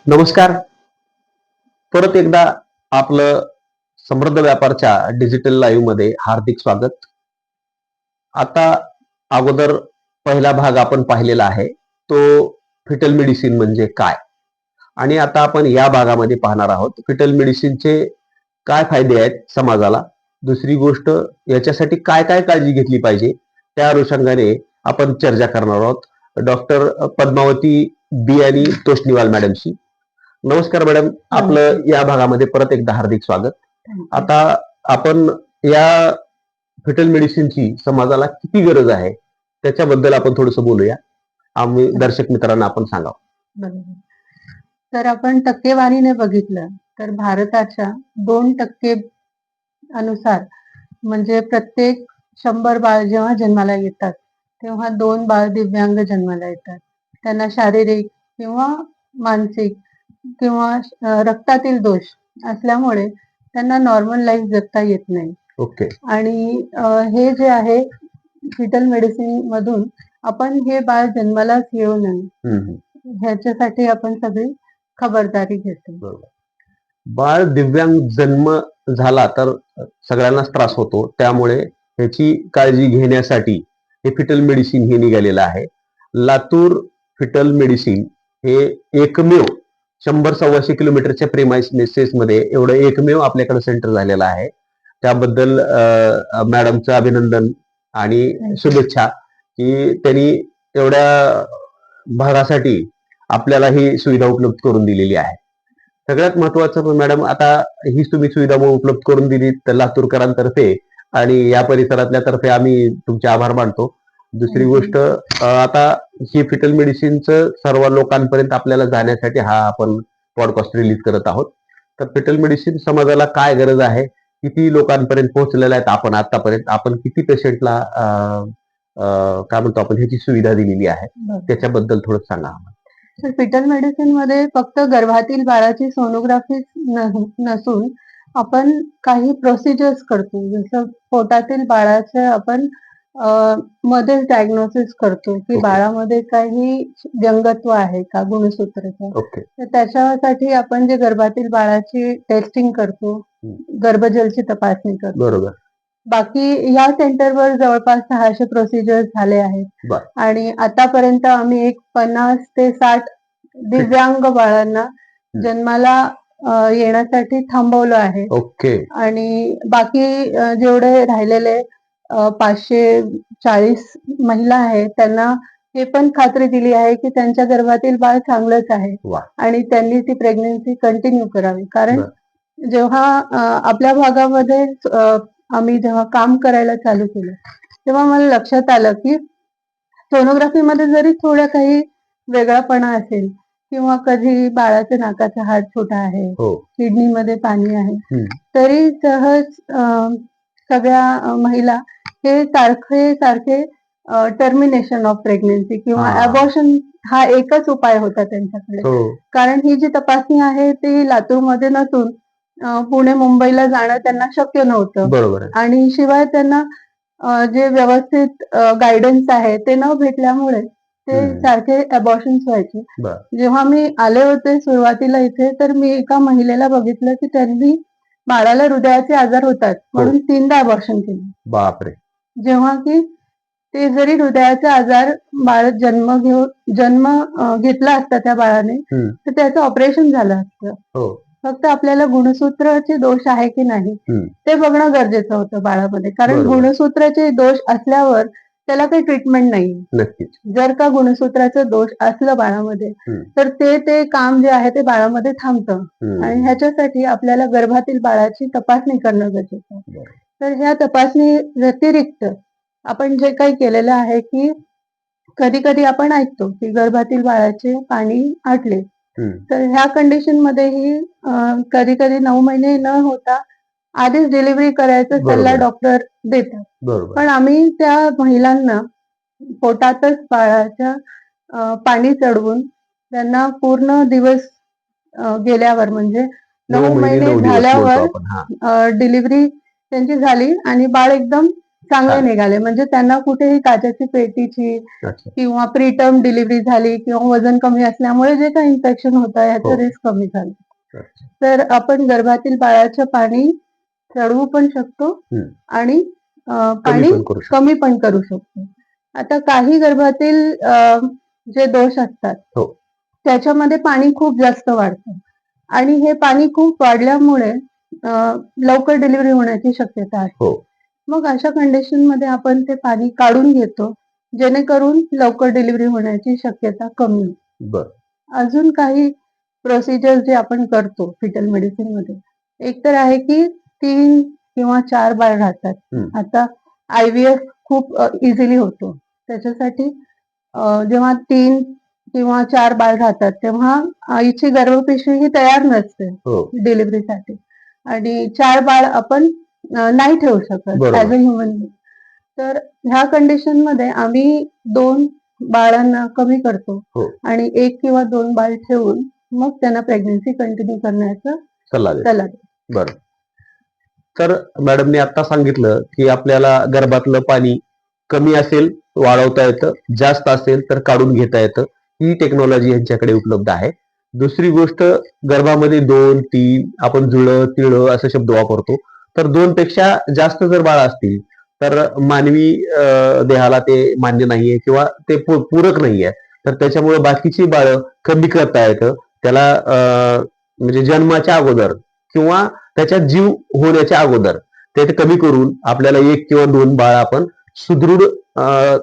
नमस्कार. परत एकदा आपलं समृद्ध व्यापारच्या डिजिटल लाईव्ह मध्ये हार्दिक स्वागत. आता अगोदर पहिला भाग आपण पाहिलेला आहे, तो फिटल मेडिसिन म्हणजे काय, आणि आता आपण या भागामध्ये पाहणार आहोत फिटल मेडिसिनचे काय फायदे आहेत समाजाला. दुसरी गोष्ट, याच्यासाठी काय काय काळजी घेतली पाहिजे, त्या अनुषंगाने आपण चर्चा करणार आहोत डॉक्टर पद्मावती बियानी तोष्णीवाल मॅडमशी. नमस्कार मॅडम, आपलं या भागामध्ये परत एकदा हार्दिक स्वागत. आता आपण या फिटल मेडिसिनची समाजाला किती गरज आहे त्याच्याबद्दल आपण थोडंसं बोलूया. आम्ही दर्शक मित्रांना आपण सांगावं. बरोबर. तर आपण टक्केवारीने बघितलं तर भारताच्या 2% अनुसार म्हणजे प्रत्येक 100 बाळ जेव्हा जन्माला येतात तेव्हा 2 बाळ दिव्यांग जन्माला येतात. त्यांना शारीरिक किंवा मानसिक किंवा रक्तातील दोष असल्यामुळे त्यांना नॉर्मल लाईफ जगता येत नाही. ओके. आणि हे जे आहे फिटल मेडिसिन मधून आपण हे बाळ जन्मालाच येऊ नये ह्याच्यासाठी आपण सगळी खबरदारी घेतो. बाळ दिव्यांग जन्म झाला तर सगळ्यांनाच त्रास होतो, त्यामुळे ह्याची काळजी घेण्यासाठी हे फिटल मेडिसिन हे निघालेलं आहे. लातूर फिटल मेडिसिन हे एकमेव 100-125 किलोमीटरच्या प्रेमाइसेस मध्ये एवढं एकमेव आपल्याकडे सेंटर झालेलं आहे. त्याबद्दल मॅडमचं अभिनंदन आणि शुभेच्छा की त्यांनी एवढ्या भागासाठी आपल्याला ही सुविधा उपलब्ध करून दिलेली आहे. सगळ्यात महत्वाचं मॅडम, आता ही तुम्ही सुविधा उपलब्ध करून दिली तर लातूरकरांतर्फे आणि या परिसरातल्या तर्फे आम्ही तुमचे आभार मानतो. दुसरी गोष्ट, आता ही फिटल मेडिसिनचं सर्व लोकांपर्यंत आपल्याला जाण्यासाठी हा आपण पॉडकास्ट रिलीज करत आहोत. तर फिटल मेडिसिन समाजाला काय गरज आहे, किती लोकांपर्यंत पोहोचलेला आहे आपण आतापर्यंत, आपण किती पेशंटला काय म्हणतो आपण ह्याची सुविधा दिलेली आहे, त्याच्याबद्दल थोडं सांगा. तर फिटल मेडिसिन मध्ये फक्त गर्भातील बाळाची सोनोग्राफी नसून आपण काही प्रोसिजर्स करतो. जसं पोटातील बाळाचं आपण मध्येच डायग्नोसिस करतो की बाळामध्ये काही व्यंगत्व आहे का गुणसूत्राचं. तर त्याच्यासाठी आपण जे गर्भातील बाळाची टेस्टिंग करतो, गर्भजलची तपासणी करतो. बरोबर. बाकी या सेंटरवर जवळपास 600 प्रोसिजर झाले आहेत. आणि आतापर्यंत आम्ही एक 50 ते 60 दिव्यांग बाळांना जन्माला येण्यासाठी थांबवलं आहे. ओके. आणि बाकी जेवढे राहिलेले 540 महिला आहेत त्यांना हे पण खात्री दिली आहे की त्यांच्या गर्भातील बाळ चांगलंच आहे आणि त्यांनी ती प्रेग्नन्सी कंटिन्यू करावी. कारण जेव्हा आपल्या भागामध्ये आम्ही जेव्हा काम करायला चालू केलं तेव्हा मला लक्षात आलं की सोनोग्राफी मध्ये जरी थोडा काही वेगळापणा असेल किंवा कधी बाळाच्या नाकाचा हाड छोटा आहे, किडनीमध्ये पाणी आहे, तरी सहज सगळ्या महिला हे सारखे टर्मिनेशन ऑफ प्रेग्नन्सी किंवा अबॉर्शन हा एकच उपाय होता त्यांच्याकडे. कारण ही जी तपासणी आहे ती लातूरमध्ये नसून पुणे मुंबईला जाणं त्यांना शक्य नव्हतं. बरोबर. आणि शिवाय त्यांना जे व्यवस्थित गायडन्स आहे ते न भेटल्यामुळे ते सारखे अबॉर्शन्स व्हायचे. जेव्हा मी आले होते सुरुवातीला इथे तर मी एका महिलेला बघितलं की त्यांनी बाळाला हृदयाचे आजार होतात म्हणून 3दा अबॉर्शन केले. बापरे. जेव्हा की ते जरी हृदयाचा आजार बाळ जन्म घेतला असता त्या बाळाने तर त्याचं ऑपरेशन झालं असतं. फक्त आपल्याला गुणसूत्राचे दोष आहे की नाही ते बघणं गरजेचं होतं बाळामध्ये. कारण गुणसूत्राचे दोष असल्यावर त्याला काही ट्रीटमेंट नाही. नक्कीच. जर का गुणसूत्राचं दोष असलं बाळामध्ये तर ते काम जे आहे ते बाळामध्ये थांबतं आणि ह्याच्यासाठी आपल्याला गर्भातील बाळाची तपासणी करणं गरजेचं आहे. तर ह्या तपासणी व्यतिरिक्त आपण जे काही केलेलं आहे की कधी कधी आपण ऐकतो की गर्भातील बाळाचे पाणी आटले, तर ह्या कंडिशन मध्येही कधी कधी 9 महिने न होता आधीच डिलिव्हरी करायचा सल्ला डॉक्टर देतात. पण आम्ही त्या महिलांना पोटातच बाळाच्या पाणी चढवून त्यांना पूर्ण दिवस गेल्यावर म्हणजे 9 महिने झाल्यावर डिलिव्हरी त्यांची झाली आणि बाळ एकदम चांगले छान. निघाले. म्हणजे त्यांना कुठेही काचेची पेटीची अच्छा. किंवा प्रीटर्म डिलिव्हरी झाली किंवा वजन कमी असल्यामुळे जे काही इन्फेक्शन होतं हो. ह्याचं रिस्क कमी झालं. अच्छा. तर आपण गर्भातील बाळाचं पाणी चढवू पण शकतो हम्म. आणि कमी पाणी पण करू शकतो. कमी पण करू शकतो. आता काही गर्भातील जे दोष असतात हो. त्याच्यामध्ये पाणी खूप जास्त वाढतं आणि हे पाणी खूप वाढल्यामुळे लवकर डिलिव्हरी होण्याची शक्यता असते. हो. मग अशा कंडिशन मध्ये आपण ते पाणी काढून घेतो जेणेकरून लवकर डिलिव्हरी होण्याची शक्यता कमी होते. बर. अजून काही प्रोसिजर जे आपण करतो फिटल मेडिसिन मध्ये, एक तर आहे की 3 किंवा 4 बाळ राहतात. हम्म. आता IVF खूप इझिली होतो. त्याच्यासाठी जेव्हा 3 किंवा 4 बाळ राहतात तेव्हा आईची गर्भपिशवी ही तयार नसते हो. डिलिव्हरीसाठी आणि 4 बाळ आपण नाही ठेवू शकत ऍज बरोबर. A human. तर ह्या कंडिशन मध्ये आम्ही 2 बाळांना कमी करतो हो. आणि 1 किंवा 2 बाळ ठेवून मग त्यांना प्रेग्नन्सी कंटिन्यू करण्याचा सल्ला दे. सल्ला देतो. बर. तर मॅडमने आता सांगितलं की आपल्याला गर्भातलं पाणी कमी असेल वाढवता येतं, जास्त असेल तर काढून घेता येतं. ही टेक्नॉलॉजी यांच्याकडे उपलब्ध आहे. दुसरी गोष्ट, गर्भामध्ये 2, 3 आपण जुळं तिळं असे शब्द वापरतो. तर 2 पेक्षा जास्त जर बाळ असतील तर मानवी देहाला ते मान्य नाहीये किंवा ते पूरक नाहीये. तर त्याच्यामुळे बाकीची बाळं कमी करता येतं. त्याला म्हणजे जन्माच्या अगोदर किंवा त्याच्यात जीव होण्याच्या अगोदर ते कमी करून आपल्याला 1 किंवा 2 बाळ आपण सुदृढ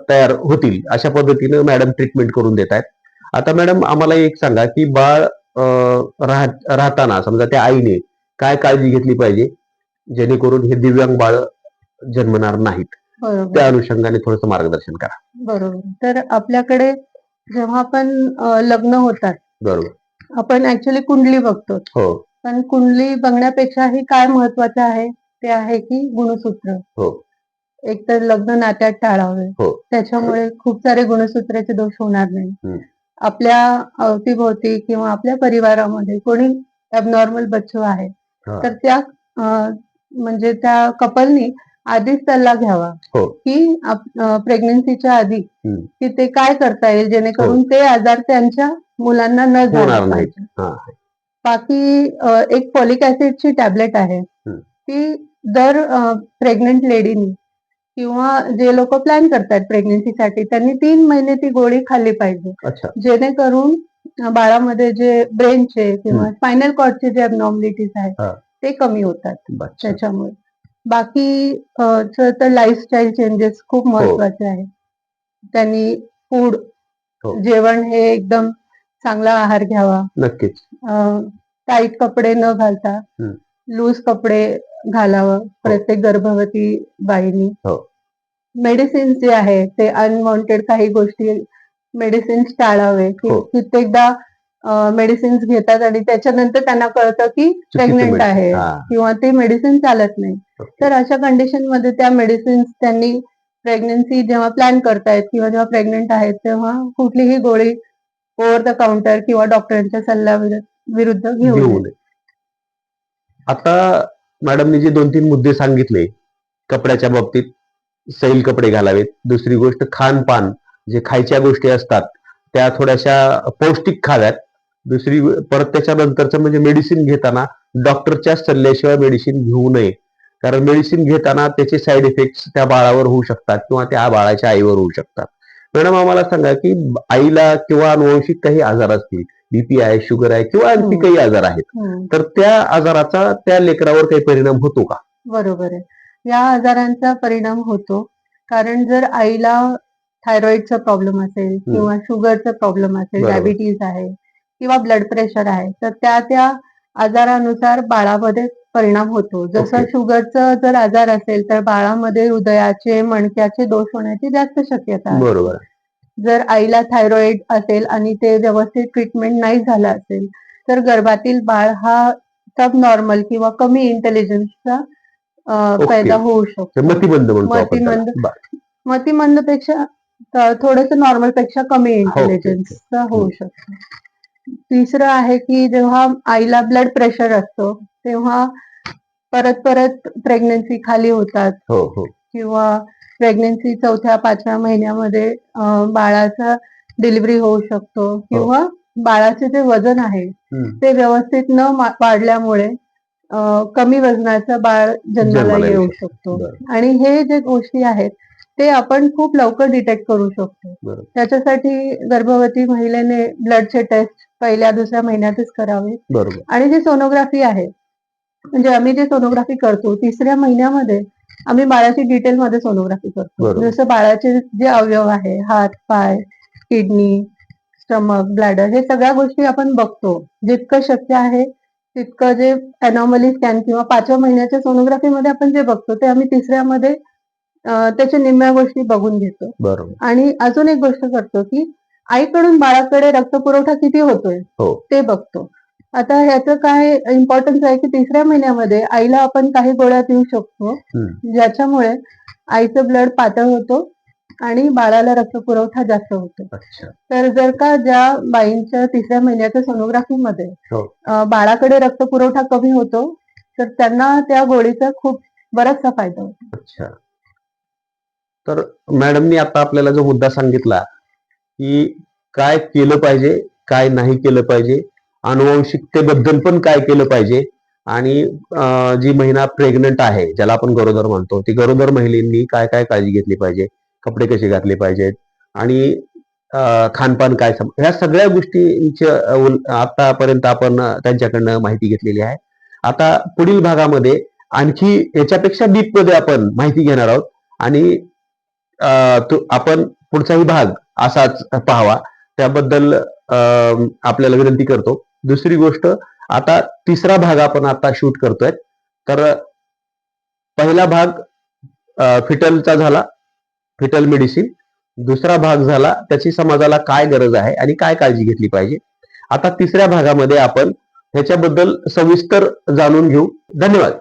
तयार होतील अशा पद्धतीनं मॅडम ट्रीटमेंट करून देत आहेत. आता मॅडम आम्हाला एक सांगा की बाळ राहताना समजा त्या आईने काय काळजी घेतली पाहिजे जेणेकरून हे दिव्यांग बाळ जन्मणार नाहीत, बरोबर त्या अनुषंगाने थोडंसं मार्गदर्शन करा. बरोबर. तर आपल्याकडे जेव्हा आपण लग्न होतात बरोबर. आपण ऍक्च्युली कुंडली बघतो. हो. पण कुंडली बघण्यापेक्षाही काय महत्वाचं आहे ते आहे की गुणसूत्र. हो. एक तर लग्न नात्यात टाळावे. हो. त्याच्यामुळे खूप सारे गुणसूत्राचे दोष होणार नाही. हम्म. आपल्या अवतीभोवती किंवा आपल्या परिवारामध्ये कोणी ॲबनॉर्मल बच्चू आहे हा. तर त्या म्हणजे त्या कपलनी आधीच सल्ला घ्यावा हो. की प्रेग्नन्सीच्या आधी हम्म. की ते काय करता येईल जेणेकरून ते आजार त्यांच्या मुलांना न झाले होणार नाहीत. पाहिजे. हा. बाकी एक फॉलिक ऍसिडची टॅबलेट आहे. हम्म. ती दर प्रेग्नंट लेडीनी किंवा जे लोक प्लॅन करतात प्रेग्नन्सीसाठी त्यांनी 3 महिने ती गोळी खाल्ली पाहिजे. अच्छा. जेणेकरून बाळामध्ये जे ब्रेनचे किंवा स्पायनल कॉर्डचे जे ॲबनॉर्मॅलिटीज आहेत हा. ते कमी होतात अच्छा. त्याच्यामुळे. बाकी तर लाईफस्टाईल चेंजेस खूप महत्वाचे आहेत. त्यांनी फूड हो. जेवण हे एकदम चांगला आहार घ्यावा. नक्कीच. टाईट कपडे न घालता लूज कपडे घालावं प्रत्येक गर्भवती बाईनी. हो. मेडिसिन्स जे आहे ते अनवॉन्टेड काही गोष्टी मेडिसिन्स टाळावे. हो. कित्येकदा मेडिसिन्स घेतात आणि त्याच्यानंतर त्यांना कळतं की प्रेग्नंट medicine. आहे हा. किंवा ते मेडिसिन चालत नाही. ओके. तर अशा कंडिशन मध्ये त्या मेडिसिन्स त्यांनी प्रेग्नन्सी जेव्हा प्लॅन करतायत किंवा जेव्हा प्रेग्नंट आहेत तेव्हा कुठलीही गोळी ओव्हर द काउंटर किंवा डॉक्टरांच्या सल्ल्याविरुद्ध घेऊ घेऊ नये. नये. आता मॅडमने जे 2-3 मुद्दे सांगितले कपड्याच्या बाबतीत, सैल कपडे घालावेत. दुसरी गोष्ट खानपान, जे खायच्या गोष्टी असतात त्या थोड्याशा पौष्टिक खाव्यात. दुसरी परत त्याच्यानंतरचं म्हणजे मेडिसिन घेताना डॉक्टरच्या सल्ल्याशिवाय मेडिसिन घेऊ नये. कारण मेडिसिन घेताना त्याचे साईड इफेक्ट त्या बाळावर होऊ शकतात किंवा त्या बाळाच्या आईवर होऊ शकतात. मॅडम आम्हाला सांगा की आईला किंवा अनुवंशिक काही आजार असतील, बीपी आहे, शुगर आहे किंवा आणखी काही आजार आहेत, तर त्या आजाराचा त्या लेकरावर काही परिणाम होतो का? बरोबर आहे. या आजारांचा परिणाम होतो. कारण जर आईला थायरॉइडचा प्रॉब्लेम असेल किंवा शुगरचा प्रॉब्लेम असेल, डायबिटीज आहे किंवा ब्लड प्रेशर आहे, तर त्या आजारानुसार बाळामध्ये परिणाम होतो. जसं शुगरचा जर आजार असेल तर बाळामध्ये हृदयाचे, मणक्याचे दोष होण्याची जास्त शक्यता असते. बरोबर. जर आईला थायरॉइड असेल आणि ते व्यवस्थित ट्रीटमेंट नाही झालं असेल तर गर्भातील बाळ हा सब नॉर्मल किंवा कमी इंटेलिजन्सचा पैदा होऊ शकतो. मतिमंद म्हणतो आपण मतिमंद त्याला. मतिमंदपेक्षा थोडस नॉर्मल पेक्षा कमी इंटेलिजन्सचा होऊ शकतो. तिसरं आहे की जेव्हा आईला ब्लड प्रेशर असतो तेव्हा परत परत प्रेग्नन्सी खाली होतात. किंवा प्रेग्नन्सी 4-5व्या महिन्यामध्ये बाळाचा डिलिव्हरी होऊ शकतो किंवा बाळाचे जे वजन आहे ते व्यवस्थित न वाढल्यामुळे कमी वजनाचं बाळ जन्माला येऊ शकतो. आणि हे जे गोष्टी आहेत ते आपण खूप लवकर डिटेक्ट करू शकतो. त्याच्यासाठी गर्भवती महिलेने ब्लडचे टेस्ट 1-2 महिन्यातच करावे. आणि जी सोनोग्राफी आहे, म्हणजे आम्ही जे सोनोग्राफी करतो 3ऱ्या महिन्यामध्ये आम्ही बाळाची डिटेलमध्ये सोनोग्राफी करतो. जसं बाळाचे जे अवयव आहे, हात, पाय, किडनी, स्टमक, ब्लॅडर, हे सगळ्या गोष्टी आपण बघतो. जितकं शक्य आहे तितकं जे अनॉमली स्कॅन किंवा 5व्या महिन्याच्या सोनोग्राफीमध्ये आपण जे बघतो ते आम्ही 3ऱ्यामध्ये त्याच्या निम्म्या गोष्टी बघून घेतो. आणि अजून एक गोष्ट करतो की आईकडून बाळाकडे रक्तपुरवठा किती होतोय ते बघतो. आता ह्याचं काय इम्पॉर्टन्स आहे की 3ऱ्या महिन्यामध्ये आईला आपण काही गोळ्या देऊ शकतो ज्याच्यामुळे आईचं ब्लड पातळ होतो आणि बाळाला रक्तपुरवठा जास्त होतो. तर जर का ज्या बाईंच्या 3ऱ्या महिन्याच्या सोनोग्राफीमध्ये बाळाकडे रक्तपुरवठा कमी होतो तर त्यांना त्या गोळीचा खूप बराचसा फायदा होतो. तर मॅडमनी आता आपल्याला जो मुद्दा सांगितला की काय केलं पाहिजे, काय नाही केलं पाहिजे, अनुवंशिकतेबद्दल पण काय केलं पाहिजे, आणि जी महिला प्रेग्नंट आहे ज्याला आपण गरोदर म्हणतो, ती गरोदर महिलांनी काय काय काळजी घेतली पाहिजे, कपडे कसे घातले पाहिजेत आणि खानपान काय, ह्या सगळ्या गोष्टींच्या आतापर्यंत आपण त्यांच्याकडनं माहिती घेतलेली आहे. आता पुढील भागामध्ये आणखी याच्यापेक्षा डीप मध्ये आपण माहिती घेणार आहोत आणि आपण पुढचाही भाग असाच पाहावा त्याबद्दल आपल्याला विनंती करतो. दुसरी गोष्ट, आता 3रा भाग आपण आता शूट करतोय. तर पहिला भाग फिटलचा झाला, फिटल मेडिसिन. दुसरा भाग झाला त्याची समाजाला काय गरज आहे आणि काय काळजी घेतली पाहिजे. आता 3ऱ्या भागामध्ये आपण ह्याच्याबद्दल सविस्तर जाणून घेऊ. धन्यवाद.